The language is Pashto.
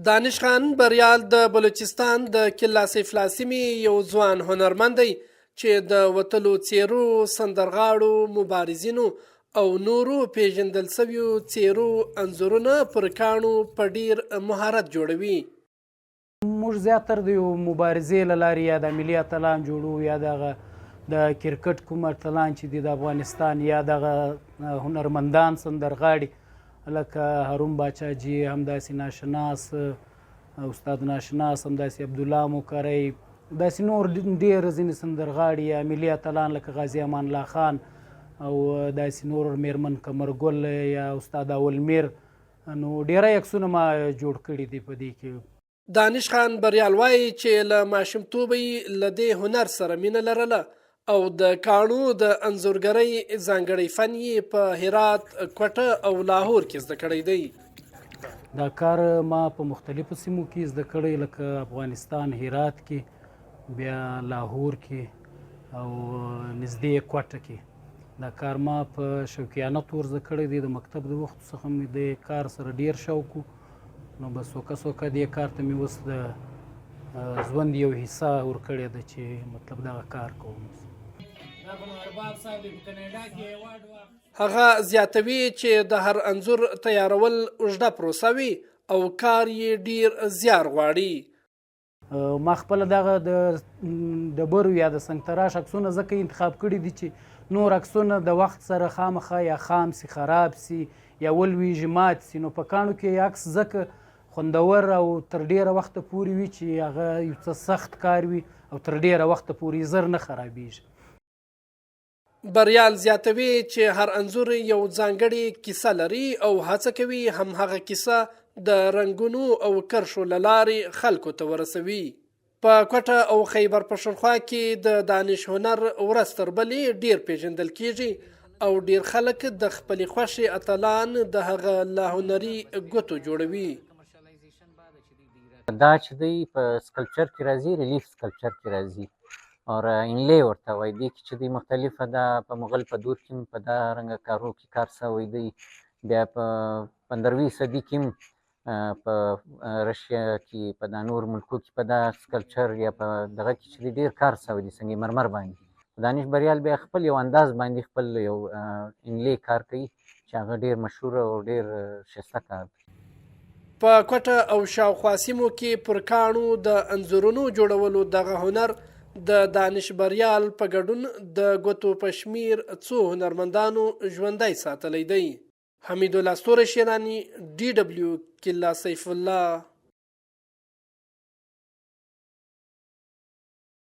دانش خان بریال د بلوچستان د کلا سیف لاسیمي یو ځوان هنرمند دی چې د وتلو څیرو، سندرغاړو، مبارزینو او نورو پیژندل شویو څیرو انځورونه پر کاڼو په ډیر مهارت جوړوي. موږ زیاتره د یو مبارزې له لارې یا د ملي اتلان جوړو یا دغه د کرکټ کوم اتلان چې دي د افغانستان یا دغه هنرمندان سندرغاړي لکه هارون باچاجي، همداسې ناشناس استاد ناشناس، همداسې عبدالله موکری، داسې نور ډېر ځینې سندرغاړي یا ملي اتلان لکه غازي امان الله خان او داسې نور میرمن قمرګل یا استاد اولمیر، نو ډېری عکسونه ما جوړ کړي دي په دې کې. دانش خان بریال وایي چې له ماشومتوبه یې له دې هنر سره مینه لرله او د کاڼو د انځورګرۍ ځانګړی فن یې په هرات، کوټه او لاهور کې زده کړی دی. دا کار ما په مختلفو سیمو کې زده کړی لکه افغانستان هرات کې، بیا لاهور کې او نږدې کوټه کې. دا کار ما په شوقیانه طور زده کړی دی. د مکتب د وخت څخه مې د کار سره ډیر شوق و، نو بس سوکه دې کار ته مې اوس د ژوند یو حصه ورکړې ده چې مطلب دغه کار کوم. هغه زیاتوي چې د هر انځور تیارول اوږده پروسه وي او کار یې ډیر زیار غواړي. ما خپله دغه د ډبرو یا د سنګتراش عکسونه ځکه انتخاب کړي دي چې نور عکسونه د وخت سره خامخا یا خام سي، خراب سي یا ولویږي، مات سي، نو په کاڼو کې عکس ځکه خوندور او تر ډیره وخته پورې وي چې هغه یو څه سخت کار وي او تر ډیره وخته پورې زر نه خرابیږي. بریال زیاتوي چې هر انځور یو ځانګړې کیسه لري او هڅه کوي هم هغه کیسه د رنګونو او کرښو له لارې خلکو ته ورسوي. په کوټه او خیبر پښتونخوا کې د دانش هنر ورځ تر بلې ډیر پیژندل کیږي او ډیر خلک د خپلې خوښې اتلان د هغه له هنري ګوتو جوړوي. دا چې دی په سکلپچر کې راځي، ریلیف سکلپچر کې راځي اور انلی ورته وایي. دې کې چې دی مختلفه ده، په مغل په دور کې په دا رنګه کارو کې کار شوی دی. بیا په 15وی صدي کې په رشیا کې په دا نور ملکو کې په دا سکلپچر یا په دغه کې چې دی ډېر کار شوی دی سنگ مرمر باندې. دانش بریال بیا خپل یو انداز باندې خپل یو انلی کار کوي چې هغه ډېر مشهور او ډېر ښایسته کار دی. په کوټه او شاوخوا سیمو کې پر کاڼو د انځورونو جوړولو دغه هنر د دانش بریال په ګډون د ګوتو په شمیر څو هنرمندانو ژوندی ساتلی دی. حمید الله ستوری شیرانی، DW کلا سیف الله.